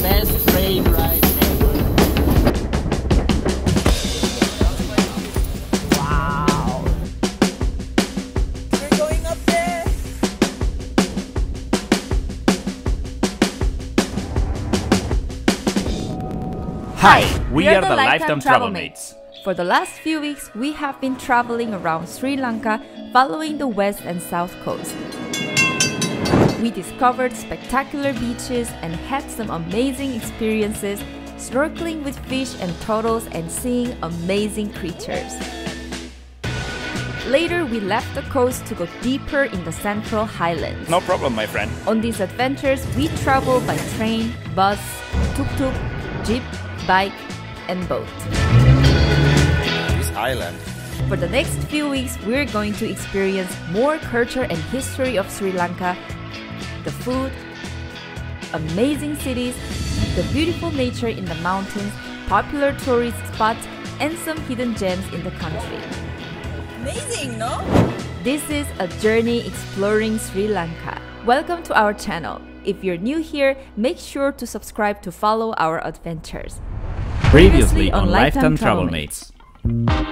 best train ride ever. Wow! We're going up there! Hi, we are the Lifetime Travelmates. For the last few weeks, we have been traveling around Sri Lanka, following the west and south coast. We discovered spectacular beaches and had some amazing experiences, snorkeling with fish and turtles and seeing amazing creatures. Later, we left the coast to go deeper in the central highlands. No problem, my friend. On these adventures, we travel by train, bus, tuk-tuk, jeep, bike, and boat. This island. For the next few weeks, we're going to experience more culture and history of Sri Lanka, the food, amazing cities, the beautiful nature in the mountains, popular tourist spots, and some hidden gems in the country. Amazing, no? This is a journey exploring Sri Lanka. Welcome to our channel. If you're new here, make sure to subscribe to follow our adventures. Previously on Lifetime Travelmates.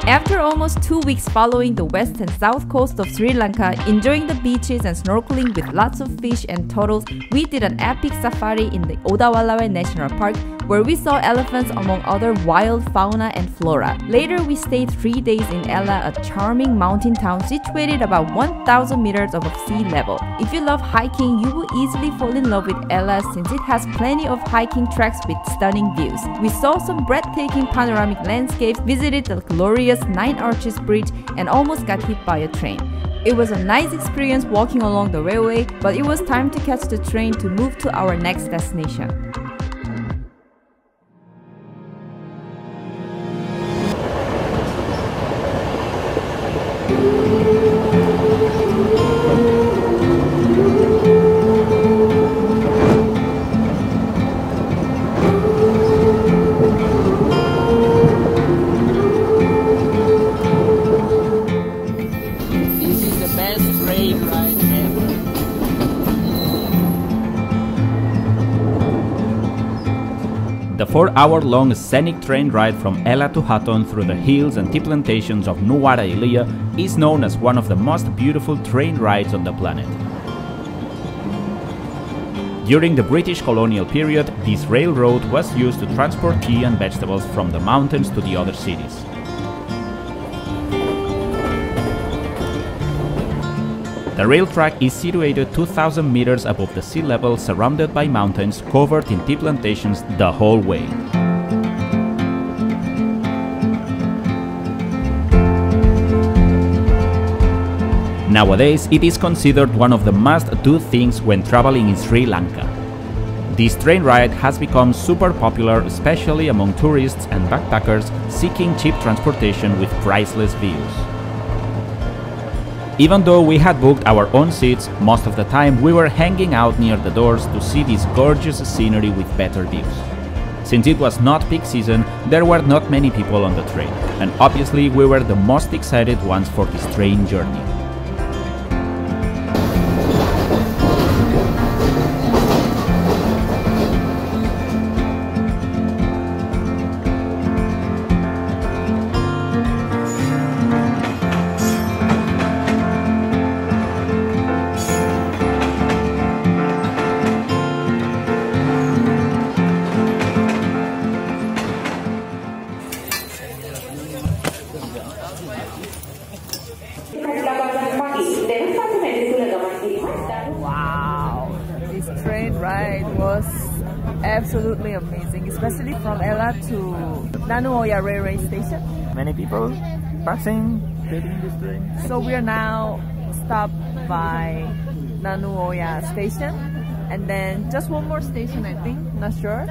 After almost 2 weeks following the west and south coast of Sri Lanka, enjoying the beaches and snorkeling with lots of fish and turtles, we did an epic safari in the Udarata National Park, where we saw elephants among other wild fauna and flora. Later, we stayed 3 days in Ela, a charming mountain town situated about 1,000 meters above sea level. If you love hiking, you will easily fall in love with Ela since it has plenty of hiking tracks with stunning views. We saw some breathtaking panoramic landscapes, visited the glorious 9 Arches Bridge, and almost got hit by a train. It was a nice experience walking along the railway, but it was time to catch the train to move to our next destination. The 4-hour-long scenic train ride from Ela to Hatton through the hills and tea plantations of Nuwara Eliya is known as one of the most beautiful train rides on the planet. During the British colonial period, this railroad was used to transport tea and vegetables from the mountains to the other cities. The rail track is situated 2,000 meters above the sea level, surrounded by mountains covered in tea plantations the whole way. Nowadays, it is considered one of the must-do things when traveling in Sri Lanka. This train ride has become super popular, especially among tourists and backpackers seeking cheap transportation with priceless views. Even though we had booked our own seats, most of the time we were hanging out near the doors to see this gorgeous scenery with better views. Since it was not peak season, there were not many people on the train, and obviously we were the most excited ones for this train journey. Wow, this train ride was absolutely amazing, especially from Ela to Nallathanniya railway station. Many people passing, taking this train. So we are now stopped by Nallathanniya station, and then just one more station, I think, not sure.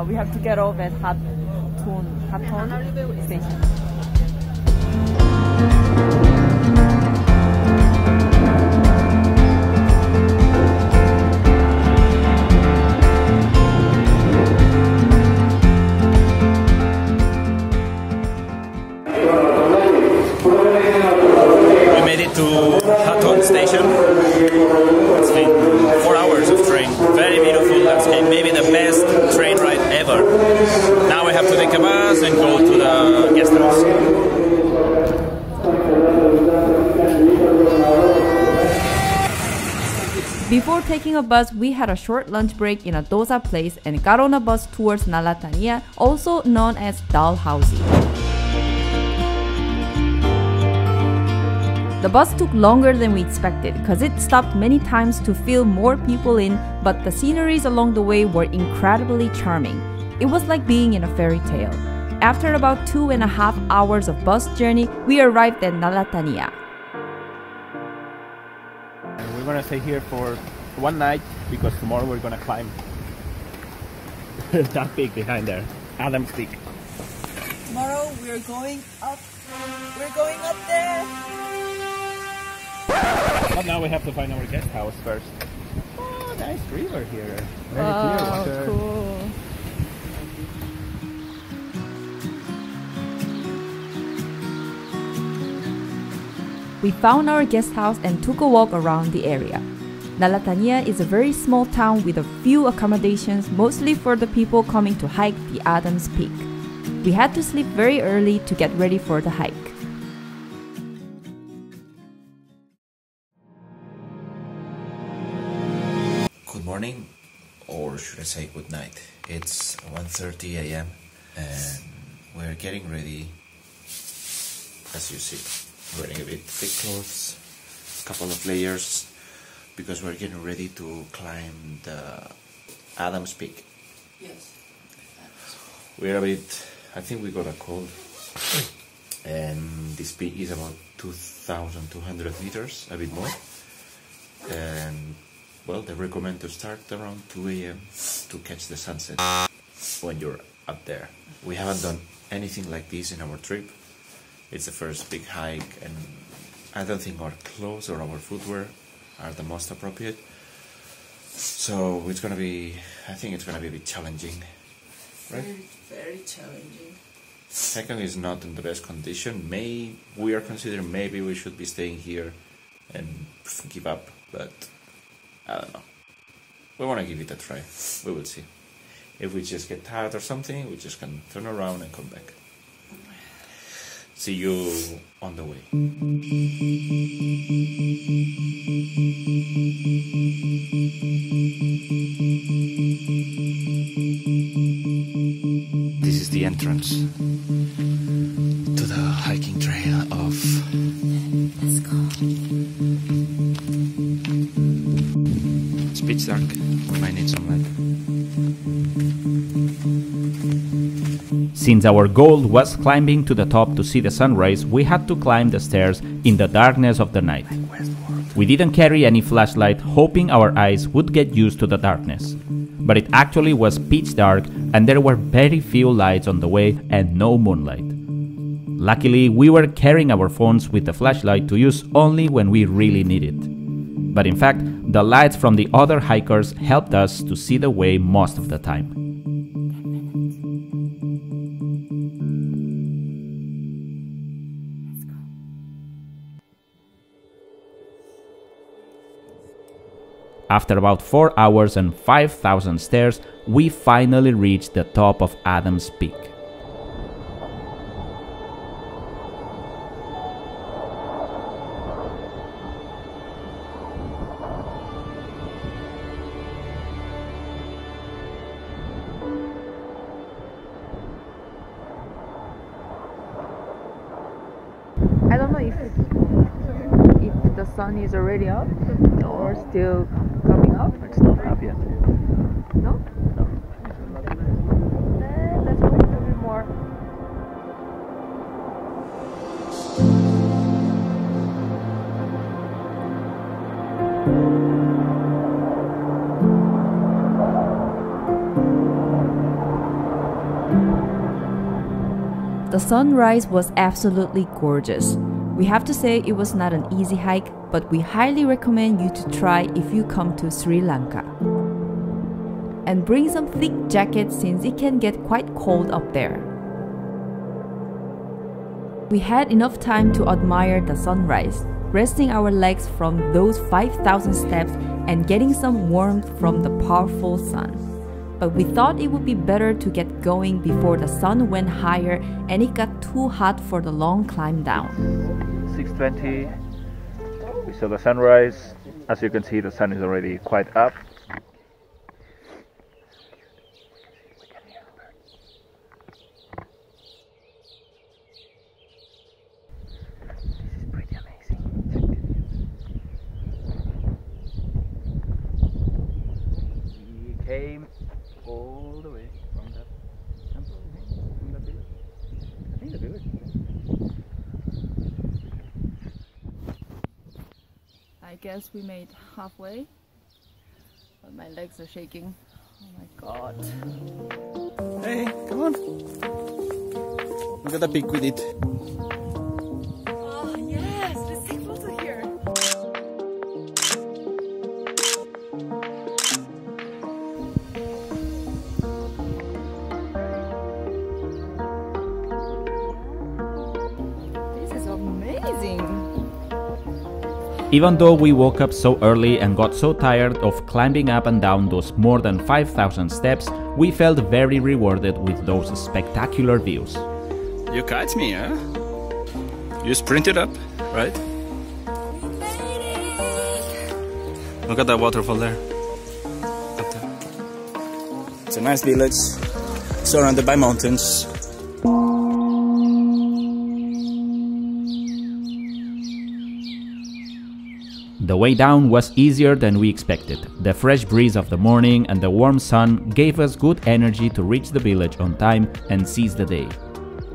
We have to get off at Hatton station. To Hatton station. It's been 4 hours of train. Very beautiful landscape. Maybe the best taking a bus, we had a short lunch break in a dosa place and got on a bus towards Nallathanniya, also known as Dalhaousie. The bus took longer than we expected because it stopped many times to fill more people in, but the sceneries along the way were incredibly charming. It was like being in a fairy tale. After about 2.5 hours of bus journey, we arrived at Nallathanniya. We're gonna stay here for one night because tomorrow we're gonna climb that peak behind there, Adam's Peak. Tomorrow we're going up. We're going up there. But now we have to find our guest house first. Oh, nice river here. Very clear water. Cool. We found our guest house and took a walk around the area. Nallathanniya is a very small town with a few accommodations, mostly for the people coming to hike the Adam's Peak. We had to sleep very early to get ready for the hike. Good morning, or should I say good night. It's 1:30 a.m. and we're getting ready, as you see. Wearing a bit thick clothes, a couple of layers, because we're getting ready to climb the Adam's Peak. Yes. We're a bit, I think we got a cold, and this peak is about 2,200 meters, a bit more. And well, they recommend to start around 2 a.m. to catch the sunset when you're up there. We haven't done anything like this in our trip. It's the first big hike, and I don't think our clothes or our footwear are the most appropriate. So it's gonna be, I think it's gonna be a bit challenging, right? Very, very challenging. Hatton is not in the best condition. We are considering maybe we should be staying here and give up, but I don't know. We want to give it a try. We will see. If we just get tired or something, we just can turn around and come back. See you on the way. This is the entrance to the hiking trail of... Let's go. It's pitch dark. We might need some light. Since our goal was climbing to the top to see the sunrise, we had to climb the stairs in the darkness of the night. We didn't carry any flashlight, hoping our eyes would get used to the darkness. But it actually was pitch dark and there were very few lights on the way and no moonlight. Luckily, we were carrying our phones with the flashlight to use only when we really need it. But in fact, the lights from the other hikers helped us to see the way most of the time. After about 4 hours and 5,000 stairs, we finally reached the top of Adam's Peak. I don't know if the sun is already up or still coming up. It's not up yet. No? No. Let's go a little bit more. The sunrise was absolutely gorgeous. We have to say it was not an easy hike, but we highly recommend you to try if you come to Sri Lanka. And bring some thick jackets since it can get quite cold up there. We had enough time to admire the sunrise, resting our legs from those 5,000 steps and getting some warmth from the powerful sun. But we thought it would be better to get going before the sun went higher and it got too hot for the long climb down. 6:20, we saw the sunrise, As you can see, the sun is already quite up. Came all the way from that temple, from that village. I think the village. I guess we made halfway, but my legs are shaking. Oh my god. Hey, come on. Look at the peak we did. Oh yes, let's take photo here. Even though we woke up so early and got so tired of climbing up and down those more than 5,000 steps, we felt very rewarded with those spectacular views. You caught me, huh? You sprinted up, right? Look at that waterfall there. Up there. It's a nice village, surrounded by mountains. The way down was easier than we expected. The fresh breeze of the morning and the warm sun gave us good energy to reach the village on time and seize the day.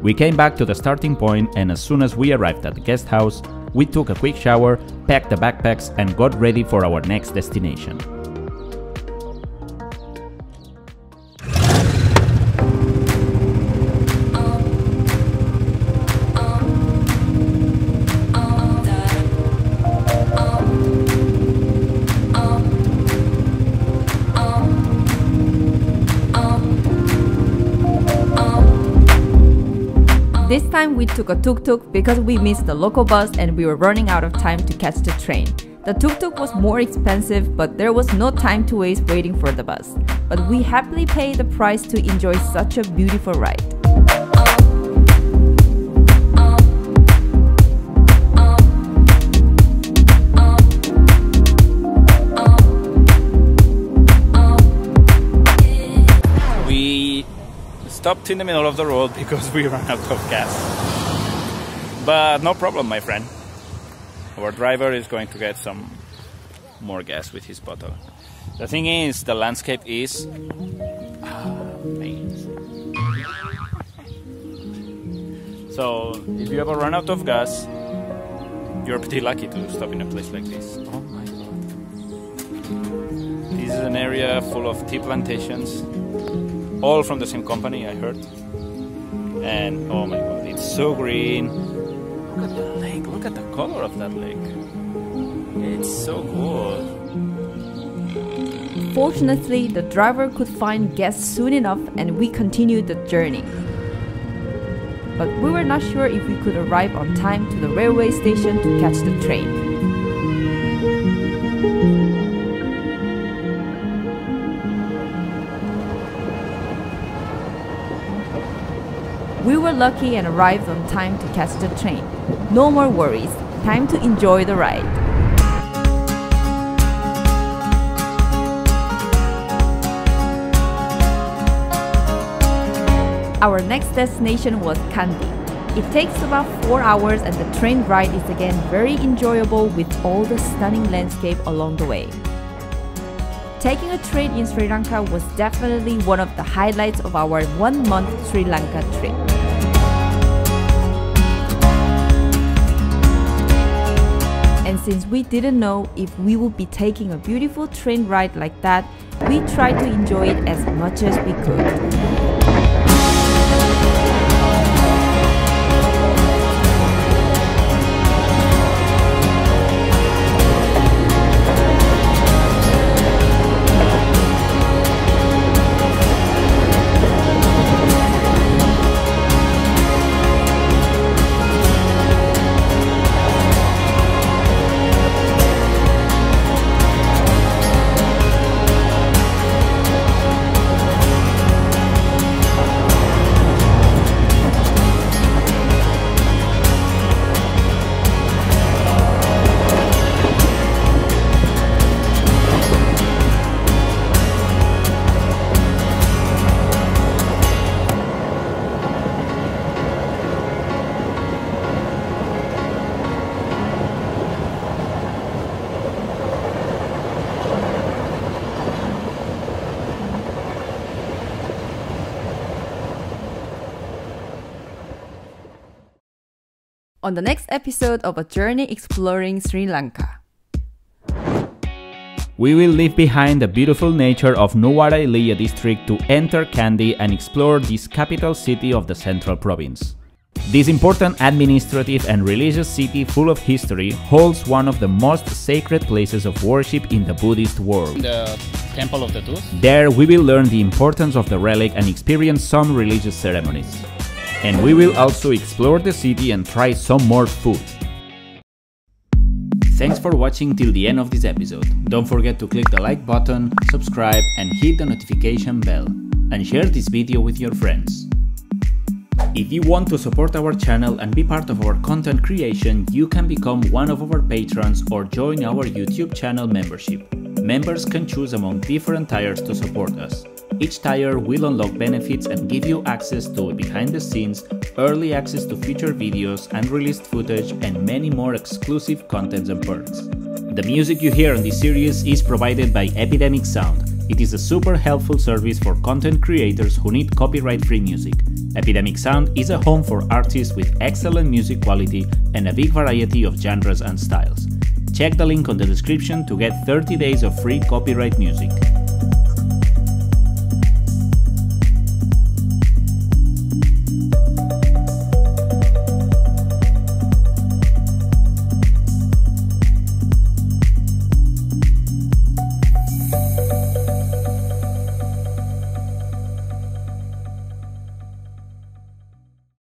We came back to the starting point, and as soon as we arrived at the guest house, we took a quick shower, packed the backpacks and got ready for our next destination. This time we took a tuk-tuk because we missed the local bus and we were running out of time to catch the train. The tuk-tuk was more expensive, but there was no time to waste waiting for the bus. But we happily paid the price to enjoy such a beautiful ride. Stopped in the middle of the road because we ran out of gas. But no problem, my friend. Our driver is going to get some more gas with his bottle. The thing is, the landscape is amazing. So, if you ever run out of gas, you're pretty lucky to stop in a place like this. Oh my god. This is an area full of tea plantations. All from the same company, I heard. And oh my god, it's so green. Look at the lake, look at the color of that lake. It's so cool. Fortunately, the driver could find gas soon enough and we continued the journey. But we were not sure if we could arrive on time to the railway station to catch the train. We were lucky and arrived on time to catch the train. No more worries, time to enjoy the ride. Our next destination was Kandy. It takes about 4 hours and the train ride is again very enjoyable with all the stunning landscape along the way. Taking a train in Sri Lanka was definitely one of the highlights of our 1-month Sri Lanka trip. And since we didn't know if we would be taking a beautiful train ride like that, we tried to enjoy it as much as we could. on the next episode of A Journey Exploring Sri Lanka. We will leave behind the beautiful nature of Nuwara Eliya district to enter Kandy and explore this capital city of the central province. This important administrative and religious city full of history holds one of the most sacred places of worship in the Buddhist world. The Temple of the Tooth. There we will learn the importance of the relic and experience some religious ceremonies. And we will also explore the city and try some more food. Thanks for watching till the end of this episode. Don't forget to click the like button, subscribe and hit the notification bell. And share this video with your friends. If you want to support our channel and be part of our content creation, you can become one of our patrons or join our YouTube channel membership. Members can choose among different tiers to support us. Each tier will unlock benefits and give you access to behind the scenes, early access to featured videos, unreleased footage, and many more exclusive contents and perks. The music you hear on this series is provided by Epidemic Sound. It is a super helpful service for content creators who need copyright-free music. Epidemic Sound is a home for artists with excellent music quality and a big variety of genres and styles. Check the link on the description to get 30 days of free copyright music.